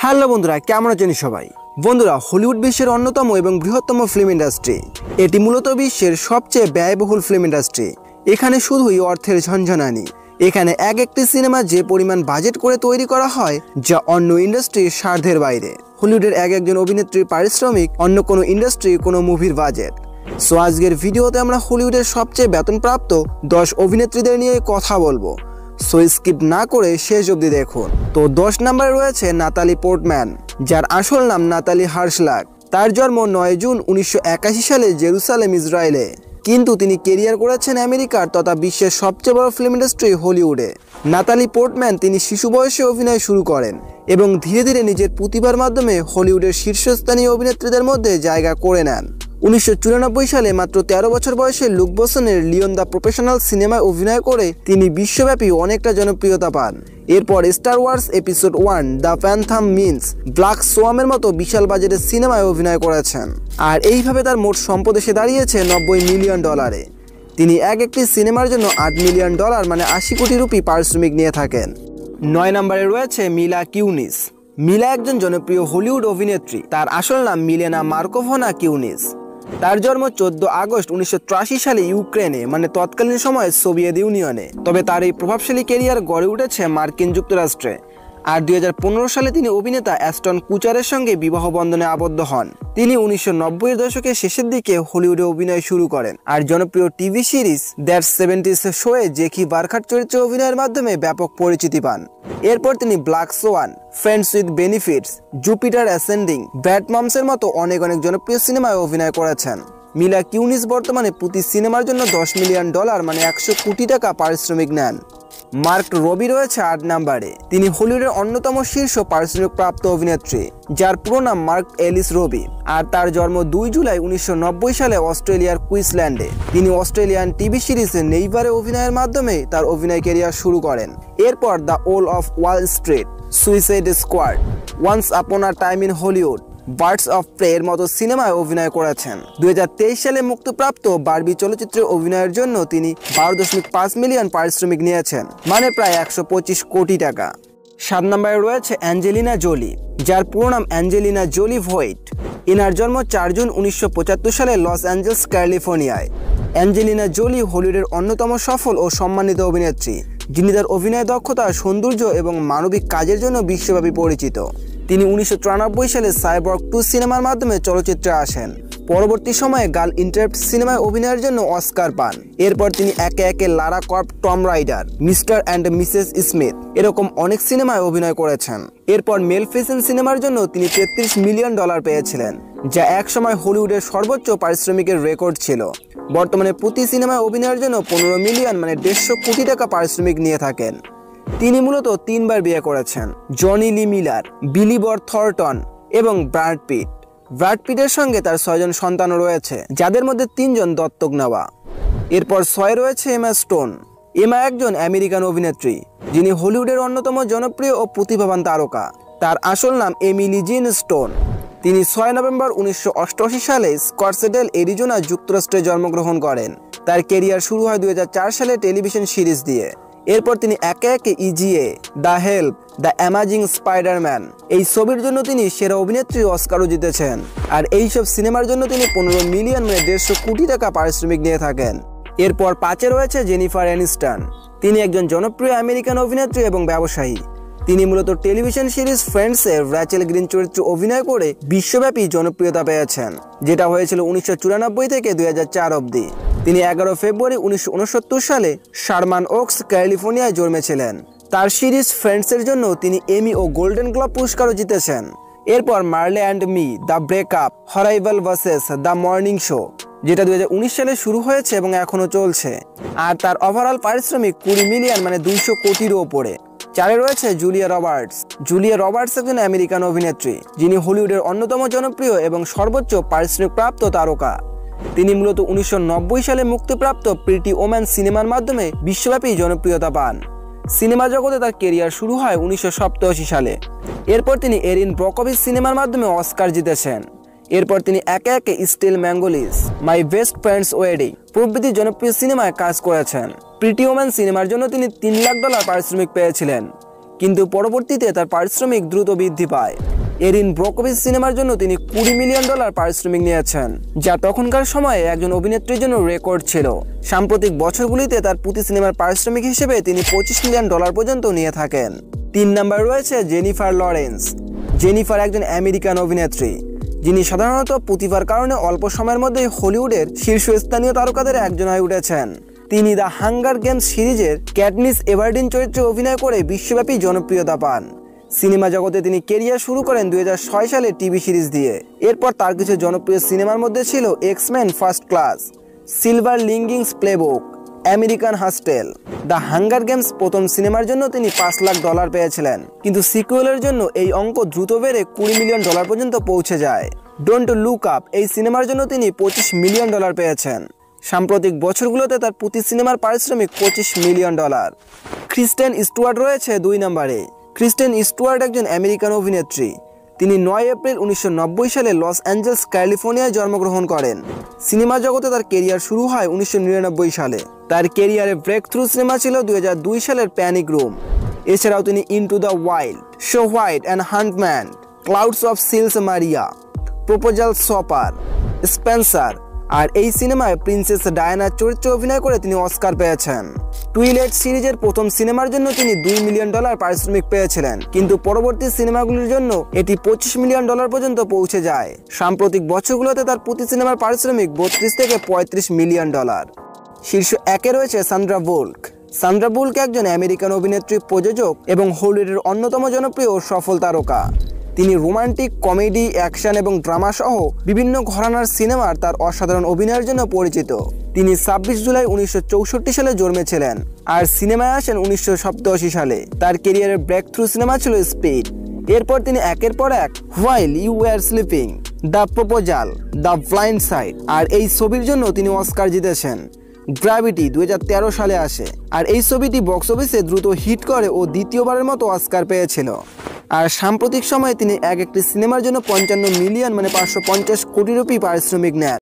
Hello বন্ধুরা, কেমন আছেন সবাই? বন্ধুরা, হলিউড বিশ্বের অন্যতম এবং বৃহত্তম ফিল্ম ইন্ডাস্ট্রি। এটি মূলত বিশ্বের সবচেয়ে ব্যয়বহুল ফিল্ম ইন্ডাস্ট্রি। এখানে শুধুই অর্থের ঝনঝনানি। এখানে একটি সিনেমা যে পরিমাণ বাজেট করে তৈরি করা হয়, যা অন্য ইন্ডাস্ট্রির সাধ্যের বাইরে। হলিউডের একজন অভিনেত্রীর পারিশ্রমিক অন্য কোনো ইন্ডাস্ট্রির কোনো মুভির বাজেট। সো আজকের ভিডিওতে আমরা হলিউডের সবচেয়ে বেতনপ্রাপ্ত 10 অভিনেত্রীদের নিয়ে কথা বলবো। সো স্কিপ না করে শেষ অবধি দেখুন। তো 10 নম্বরে রয়েছে নাতালি পোর্টম্যান, যার আসল নাম নাতালি হার্শলাগ। তার জন্ম 9 জুন 1981 সালে জেরুসালেম, ইসরায়েলে। কিন্তু তিনি কেরিয়ার করেছেন আমেরিকার তথা বিশ্বের সবচেয়ে বড় ফিল্ম ইন্ডাস্ট্রি হলিউডে। নাতালি পোর্টম্যান তিনি শিশু বয়সে অভিনয় শুরু করেন এবং ধীরে ধীরে নিজের প্রতিভার মাধ্যমে হলিউডের শীর্ষস্থানীয় অভিনেত্রীদের মধ্যে জায়গা করে নেন। 1994 সালে মাত্র 13 বছর বয়সে লুক বসনের লিওন দ্য প্রফেশনাল সিনেমায় অভিনয় করে তিনি বিশ্বব্যাপী অনেকটা জনপ্রিয়তা পান। এরপর star wars episode 1 the phantom menace, black সোয়ামের মতো বিশাল বাজেটের সিনেমায় অভিনয় করেছেন। আর এইভাবে তার মোট সম্পদ এসে দাঁড়িয়েছে $90 মিলিয়ন। তিনি একটি সিনেমার জন্য $8 মিলিয়ন মানে 80 কোটি রুপি পারিশ্রমিক নিয়ে থাকেন। 9 নম্বরে রয়েছে মিলা কিউনিস। মিলা একজন জনপ্রিয় হলিউড অভিনেত্রী। তার আসল নাম মিলেনা মার্কোভনা কিউনিস। তার জন্ম 14 আগস্ট 1983 সালে ইউক্রেনে, মানে তৎকালীন সময়ে সোভিয়েত ইউনিয়নে। তবে তার এই প্রভাবশালী ক্যারিয়ার গড়ে উঠেছে মার্কিন যুক্তরাষ্ট্রে। আর 2015 সালে তিনি অভিনেতা অ্যাস্টন কুচারের সঙ্গে বিবাহ বন্ধনে আবদ্ধ হন। তিনি 1990 এর দশকের শেষের দিকে হলিউডে অভিনয় শুরু করেন আর জনপ্রিয় টিভি সিরিজ দ্যাট 70s শোয়ে জেকি বার্খাট চরিত্রে অভিনয়ের মাধ্যমে ব্যাপক পরিচিতি পান। এরপর তিনি black swan, friends with benefits, Jupiter ascending, bad মমসের মতো অনেক জনপ্রিয় সিনেমায় অভিনয় করেছেন। মিলা কিউনিস বর্তমানে প্রতি সিনেমার জন্য $10 মিলিয়ন মানে 100 কোটি টাকা পারিশ্রমিক নেন। মার্ক রবি রয়েছে 8 নম্বরে। তিনি হলিউডের অন্যতম শীর্ষ পারিশ্রমিক প্রাপ্ত অভিনেত্রী, যার পুরো নাম মার্ক এলিস রবি। আর তার জন্ম 2 জুলাই 1990 সালে অস্ট্রেলিয়ার কুইন্সল্যান্ডে। তিনি অস্ট্রেলিয়ান টিভি সিরিজ নেইবারে অভিনয়ের মাধ্যমে তার অভিনয় ক্যারিয়ার শুরু করেন। এরপর the Wolf of Wall Street, Suicide Squad, Once Upon a Time in Hollywood, Birds of Prey এর মতো সিনেমায় অভিনয় করেছেন। 2023 সালে মুক্তিপ্রাপ্ত বারবি চলচ্চিত্রে অভিনয়ের জন্য তিনি 12.5 মিলিয়ন পারিশ্রমিক নিয়েছেন, মানে প্রায় 125 কোটি টাকা। 7 নম্বরে রয়েছে অ্যাঞ্জেলিনা জোলি, যার পুরো নাম অ্যাঞ্জেলিনা জোলি ভয়েট। ইনার জন্ম 4 জুন 1975 সালে লস অ্যাঞ্জেলস, ক্যালিফোর্নিয়ায়। অ্যাঞ্জেলিনা জোলি হলিউডের অন্যতম সফল ও সম্মানিত অভিনেত্রী, যিনি তার অভিনয় দক্ষতা, সৌন্দর্য এবং মানবিক কাজের জন্য বিশ্বব্যাপী পরিচিত। তিনি 1993 সালে সাইবর্গ 2 সিনেমার মাধ্যমে চলচ্চিত্রে আসেন। পরবর্তী সময়ে গার্ল ইন্টারপ্ট সিনেমায় অভিনয়ের জন্য অস্কার পান। এরপর তিনি একে একে Lara Croft, tomb raider, mister and missus Smith এরকম অনেক সিনেমায় অভিনয় করেছেন। এরপর মেলফিসেন্ট সিনেমার জন্য তিনি $33 মিলিয়ন পেয়েছিলেন, যা একসময় হলিউডের সর্বোচ্চ পারিশ্রমিকের রেকর্ড ছিল। বর্তমানে প্রতি সিনেমায় অভিনয়ের জন্য 15 মিলিয়ন মানে 150 কোটি টাকা পারিশ্রমিক নিয়ে থাকেন। তিনি মূলত 3 বার বিয়ে করেছেন: জনি লি মিলার, বিলি বব থর্নটন এবং ব্র্যাড পিট। ব্র্যাড পিটের সঙ্গে তার 6 জন সন্তানও রয়েছে, যাদের মধ্যে 3 জন দত্তক নেওয়া। এরপর 6 রয়েছে এমা স্টোন। এমা একজন আমেরিকান অভিনেত্রী, যিনি হলিউডের অন্যতম জনপ্রিয় ও প্রতিভাবান তারকা। তার আসল নাম এমিলি জিন স্টোন। তিনি 6 নভেম্বর 1988 সালে স্কটসডেল, অ্যারিজোনা, যুক্তরাষ্ট্রে জন্মগ্রহণ করেন। তার ক্যারিয়ার শুরু হয় 2004 সালে টেলিভিশন সিরিজ দিয়ে। এরপর তিনি একে একে ইজিএ, the help, the amazing Spiderman এই ছবির জন্য তিনি সেরা অভিনেত্রীর অস্কারও জিতেছেন। আর এইসব সিনেমার জন্য তিনি 15 মিলিয়ন মানে 150 কোটি টাকা পারিশ্রমিক নিয়ে থাকেন। এরপর 5-এ রয়েছে জেনিফার অ্যানিস্টন। তিনি একজন জনপ্রিয় আমেরিকান অভিনেত্রী এবং ব্যবসায়ী। তিনি মূলত টেলিভিশন সিরিজ ফ্রেন্ডসের র্যাচেল গ্রিন চরিত্রে অভিনয় করে বিশ্বব্যাপী জনপ্রিয়তা পেয়েছেন, যেটা হয়েছিল 1994 থেকে 2004 অবধি। তিনি 11 ফেব্রুয়ারি 1969 সালে শারমান ওকস, ক্যালিফোর্নিয়ায় জন্মেছিলেন। তার সিরিজ ফ্রেন্ডসের জন্য তিনি এমি ও গোল্ডেন গ্লোব পুরস্কারও জিতেছেন। এরপর Marley and me, the breakup, হরাইভাল ভার্সেস দ্য মর্নিং শো, যেটা 2019 সালে শুরু হয়েছে এবং এখনো চলছে। আর তার ওভারঅল পারিশ্রমিক 20 মিলিয়ন মানে 200 কোটিরও ওপরে। 4-এ রয়েছে জুলিয়া রবার্টস। জুলিয়া রবার্টস একজন আমেরিকান অভিনেত্রী, যিনি হলিউডের অন্যতম জনপ্রিয় এবং সর্বোচ্চ পারিশ্রমিক প্রাপ্ত তারকা। তিনি মূলত 1990 সালে মুক্তিপ্রাপ্ত প্রিটি ওম্যান সিনেমার মাধ্যমে বিশ্বব্যাপী জনপ্রিয়তা পান। সিনেমা জগতে তার ক্যারিয়ার শুরু হয় 1987 সালে। এরপর তিনি এরিন ব্রকোভিচ সিনেমার মাধ্যমে অস্কার জিতেছেন। এরপর তিনি একে একে steel magnolias, my best friend's wedding প্রভৃতি জনপ্রিয় সিনেমায় কাজ করেছেন। প্রিটি ওম্যান সিনেমার জন্য তিনি $3 লাখ পারিশ্রমিক পেয়েছিলেন। কিন্তু পরবর্তীতে তার পারিশ্রমিক দ্রুত বৃদ্ধি পায়। এরিন ব্রোকোভিচ সিনেমার জন্য তিনি $20 মিলিয়ন পারিশ্রমিক নিয়েছেন, যা তখনকার সময়ে একজন অভিনেত্রীর জন্য রেকর্ড ছিল। সাম্প্রতিক বছরগুলিতে তার প্রতি সিনেমার পারিশ্রমিক হিসেবে তিনি $25 মিলিয়ন পর্যন্ত নিয়ে থাকেন। 3 নম্বর রয়েছে জেনিফার লরেন্স। জেনিফার একজন আমেরিকান অভিনেত্রী, যিনি সাধারণত প্রতিভার কারণে অল্প সময়ের মধ্যেই হলিউডের শীর্ষস্থানীয় তারকাদের একজন হয়ে উঠেছেন। তিনি দ্য হাঙ্গার গেমস সিরিজের ক্যাটনিস এভারডিন চরিত্রে অভিনয় করে বিশ্বব্যাপী জনপ্রিয়তা পান। সিনেমা জগতে তিনি কেরিয়ার শুরু করেন 2006 সালে টিভি সিরিজ দিয়ে। এরপর তার কিছু জনপ্রিয় সিনেমার মধ্যে ছিল X Men first class, silver linings playbook, American hustle. The hunger games প্রথম সিনেমার জন্য তিনি $5 লাখ পেয়েছিলেন, কিন্তু সিকুয়েলের জন্য এই অঙ্ক দ্রুত বেড়ে $20 মিলিয়ন পর্যন্ত পৌঁছে যায়। ডোন্ট লুক আপ এই সিনেমার জন্য তিনি $25 মিলিয়ন পেয়েছেন। সাম্প্রতিক বছরগুলোতে তার প্রতি সিনেমার পারিশ্রমিক $25 মিলিয়ন। ক্রিস্টেন স্টুয়ার্ট রয়েছে 2 নম্বরে। ক্রিস্টেন স্টুয়ার্ট একজন আমেরিকান অভিনেত্রী। তিনি 9 এপ্রিল 1990 সালে লস অ্যাঞ্জেলস, ক্যালিফোর্নিয়ায় জন্মগ্রহণ করেন। সিনেমা জগতে তার কেরিয়ার শুরু হয় 1999 সালে। তার কেরিয়ারে ব্রেক থ্রু সিনেমা ছিল 2002 সালের প্যানিক রুম। এছাড়াও তিনি into the wild, snow white and huntsman, clouds of Sils Maria, proposal shopper, Spencer আর এই সিনেমায় প্রিন্সেস ডায়ানার চরিত্রে অভিনয় করে তিনি অস্কার পেয়েছেন। টুইলাইট সিরিজের প্রথম সিনেমার জন্য তিনি $2 মিলিয়ন পারিশ্রমিক পেয়েছিলেন, কিন্তু পরবর্তী সিনেমাগুলির জন্য এটি $25 মিলিয়ন পর্যন্ত পৌঁছে যায়। সাম্প্রতিক বছরগুলোতে তার প্রতি সিনেমার পারিশ্রমিক $32 থেকে $35 মিলিয়ন। শীর্ষ 1-এ রয়েছে সান্ড্রা বুলক। সান্ড্রা বুলক একজন আমেরিকান অভিনেত্রী, প্রযোজক এবং হলিউডের অন্যতম জনপ্রিয় ও সফল তারকা। তিনি রোমান্টিক, কমেডি, অ্যাকশন এবং ড্রামা সহ বিভিন্ন ঘরানার সিনেমার তার অসাধারণ অভিনয়ের জন্য পরিচিত। তিনি 26 জুলাই 1964 সালে জন্মেছিলেন আর সিনেমায় আসেন 1987 সালে। তার ক্যারিয়ারের ব্রেক থ্রু সিনেমা ছিল স্পিড। এরপর তিনি একের পর এক while you were sleeping, the proposal, the blind side আর এই ছবির জন্য তিনি অস্কার জিতেছেন। গ্র্যাভিটি 2013 সালে আসে আর এই ছবিটি বক্স অফিসে দ্রুত হিট করে ও দ্বিতীয়বারের মতো অস্কার পেয়েছিল। আর সাম্প্রতিক সময়ে তিনি একটি সিনেমার জন্য 55 মিলিয়ন মানে $550 কোটি পারিশ্রমিক নেন।